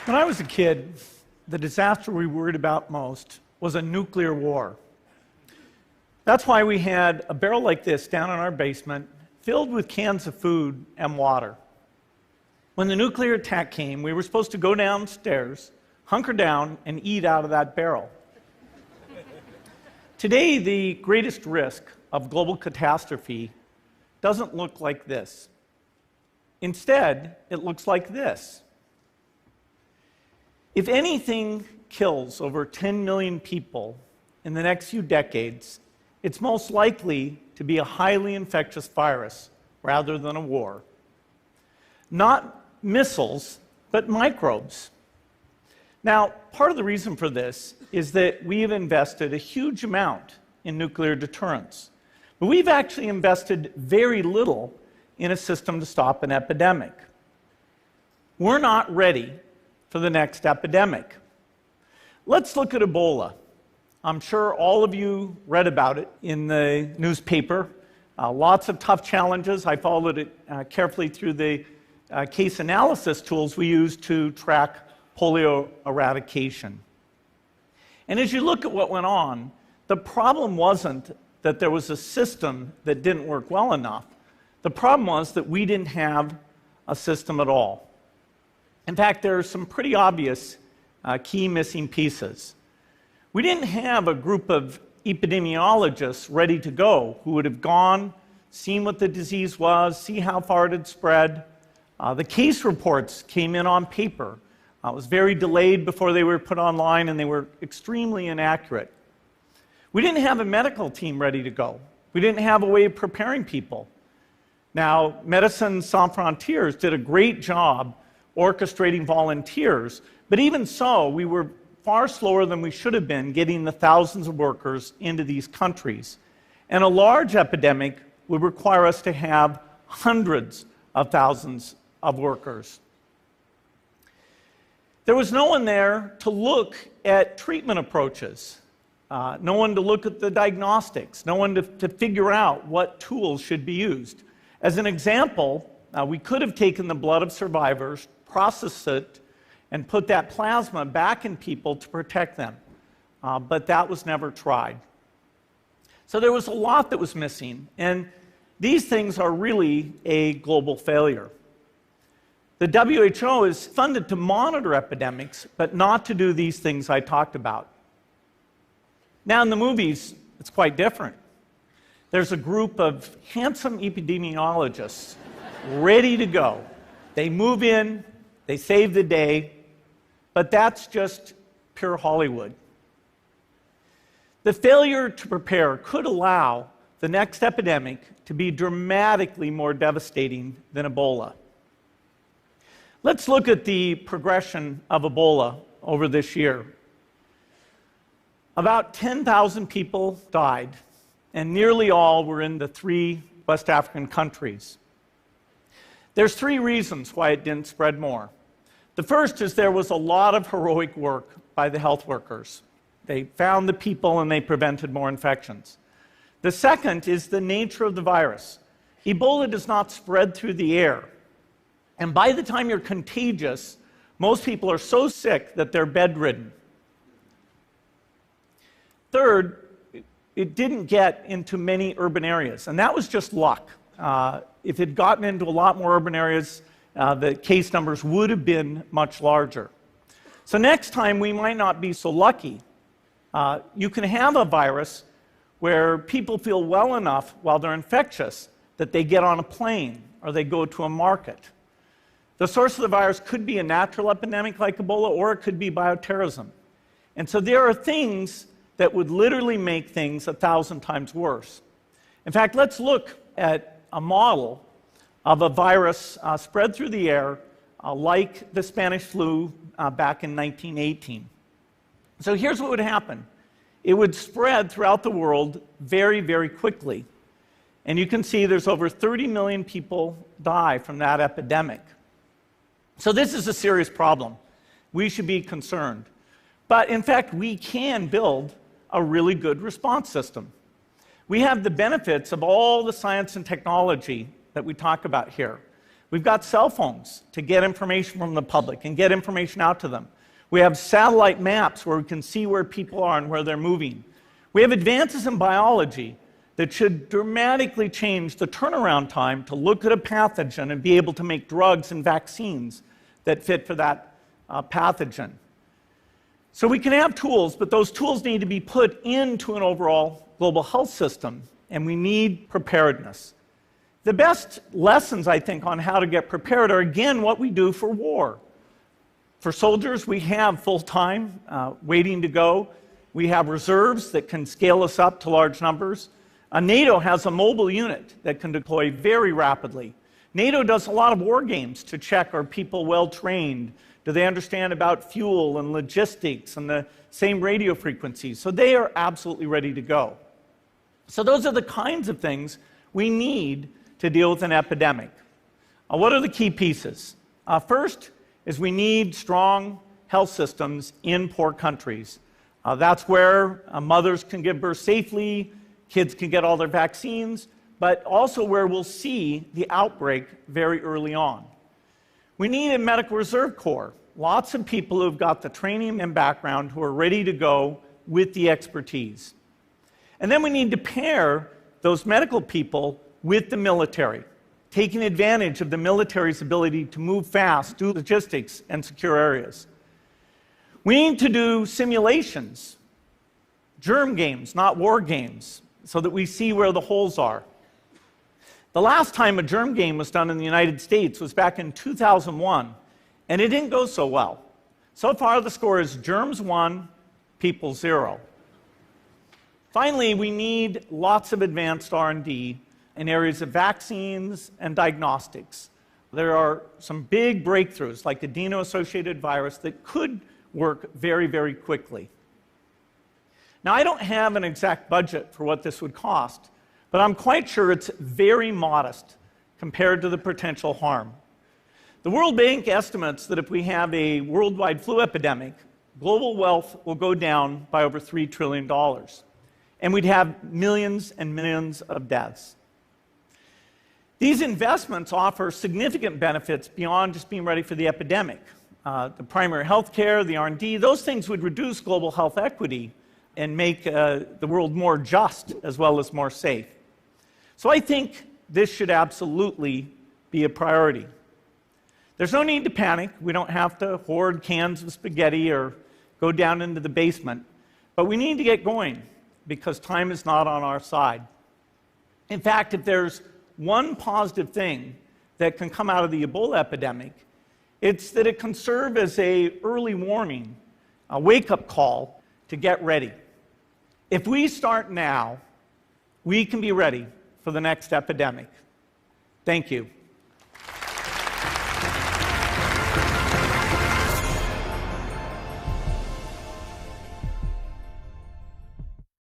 When I was a kid, the disaster we worried about most was a nuclear war. That's why we had a barrel like this down in our basement, filled with cans of food and water. When the nuclear attack came, we were supposed to go downstairs, hunker down, and eat out of that barrel. Today, the greatest risk of global catastrophe doesn't look like this. Instead, it looks like this. If anything kills over 10 million people in the next few decades, it's most likely to be a highly infectious virus rather than a war. Not missiles, but microbes. Now, part of the reason for this is that we have invested a huge amount in nuclear deterrence, but we've actually invested very little in a system to stop an epidemic. We're not ready for the next epidemic. Let's look at Ebola. I'm sure all of you read about it in the newspaper. Lots of tough challenges. I followed it carefully through the case analysis tools we use to track polio eradication. And as you look at what went on, the problem wasn't that there was a system that didn't work well enough. The problem was that we didn't have a system at all. In fact, there are some pretty obvious key missing pieces. We didn't have a group of epidemiologists ready to go who would have gone, seen what the disease was, see how far it had spread. The case reports came in on paper. It was very delayed before they were put online, and they were extremely inaccurate. We didn't have a medical team ready to go. We didn't have a way of preparing people. Now, Médecins Sans Frontières did a great job orchestrating volunteers, but even so, we were far slower than we should have been getting the thousands of workers into these countries. And a large epidemic would require us to have hundreds of thousands of workers. There was no one there to look at treatment approaches, no one to look at the diagnostics, no one to figure out what tools should be used. As an example, we could have taken the blood of survivors, processed it, and put that plasma back in people to protect them. But that was never tried. So there was a lot that was missing, and these things are really a global failure. The WHO is funded to monitor epidemics, but not to do these things I talked about. Now in the movies, it's quite different. There's a group of handsome epidemiologists ready to go. They move in, they save the day, but that's just pure Hollywood. The failure to prepare could allow the next epidemic to be dramatically more devastating than Ebola. Let's look at the progression of Ebola over this year. About 10,000 people died, and nearly all were in the 3 West African countries. There's 3 reasons why it didn't spread more. The first is there was a lot of heroic work by the health workers. They found the people and they prevented more infections. The second is the nature of the virus. Ebola does not spread through the air. And by the time you're contagious, most people are so sick that they're bedridden. Third, it didn't get into many urban areas, and that was just luck. If it had gotten into a lot more urban areas, the case numbers would have been much larger. So next time, we might not be so lucky. You can have a virus where people feel well enough while they're infectious that they get on a plane or they go to a market. The source of the virus could be a natural epidemic like Ebola, or it could be bioterrorism. And so there are things that would literally make things 1,000 times worse. In fact, let's look at a model of a virus spread through the air like the Spanish flu back in 1918. So here's what would happen. It would spread throughout the world very, very quickly. And you can see there's over 30 million people die from that epidemic. So this is a serious problem. We should be concerned. But in fact, we can build a really good response system. We have the benefits of all the science and technology that we talk about here. We've got cell phones to get information from the public and get information out to them. We have satellite maps where we can see where people are and where they're moving. We have advances in biology that should dramatically change the turnaround time to look at a pathogen and be able to make drugs and vaccines that fit for that pathogen. So we can have tools, but those tools need to be put into an overall global health system, and we need preparedness. The best lessons, I think, on how to get prepared are, again, what we do for war. For soldiers, we have full-time waiting to go. We have reserves that can scale us up to large numbers. NATO has a mobile unit that can deploy very rapidly. NATO does a lot of war games to check, are people well-trained? Do they understand about fuel and logistics and the same radio frequencies? So they are absolutely ready to go. So those are the kinds of things we need to deal with an epidemic. What are the key pieces? First is we need strong health systems in poor countries. That's where mothers can give birth safely, kids can get all their vaccines, but also where we'll see the outbreak very early on. We need a medical reserve corps, lots of people who've got the training and background who are ready to go with the expertise. And then we need to pair those medical people with the military, taking advantage of the military's ability to move fast, do logistics, and secure areas. We need to do simulations, germ games, not war games, so that we see where the holes are. The last time a germ game was done in the United States was back in 2001, and it didn't go so well. So far, the score is germs 1, people 0. Finally, we need lots of advanced R&D in areas of vaccines and diagnostics. There are some big breakthroughs, like the adeno-associated virus, that could work very, very quickly. Now, I don't have an exact budget for what this would cost, but I'm quite sure it's very modest compared to the potential harm. The World Bank estimates that if we have a worldwide flu epidemic, global wealth will go down by over $3 trillion, and we'd have millions and millions of deaths. These investments offer significant benefits beyond just being ready for the epidemic. The primary health care, the R&D, those things would reduce global health equity and make the world more just as well as more safe. So I think this should absolutely be a priority. There's no need to panic. We don't have to hoard cans of spaghetti or go down into the basement. But we need to get going because time is not on our side. In fact, if there's one positive thing that can come out of the Ebola epidemic, it's that it can serve as an early warning, a wake-up call to get ready. If we start now, we can be ready for the next epidemic. Thank you.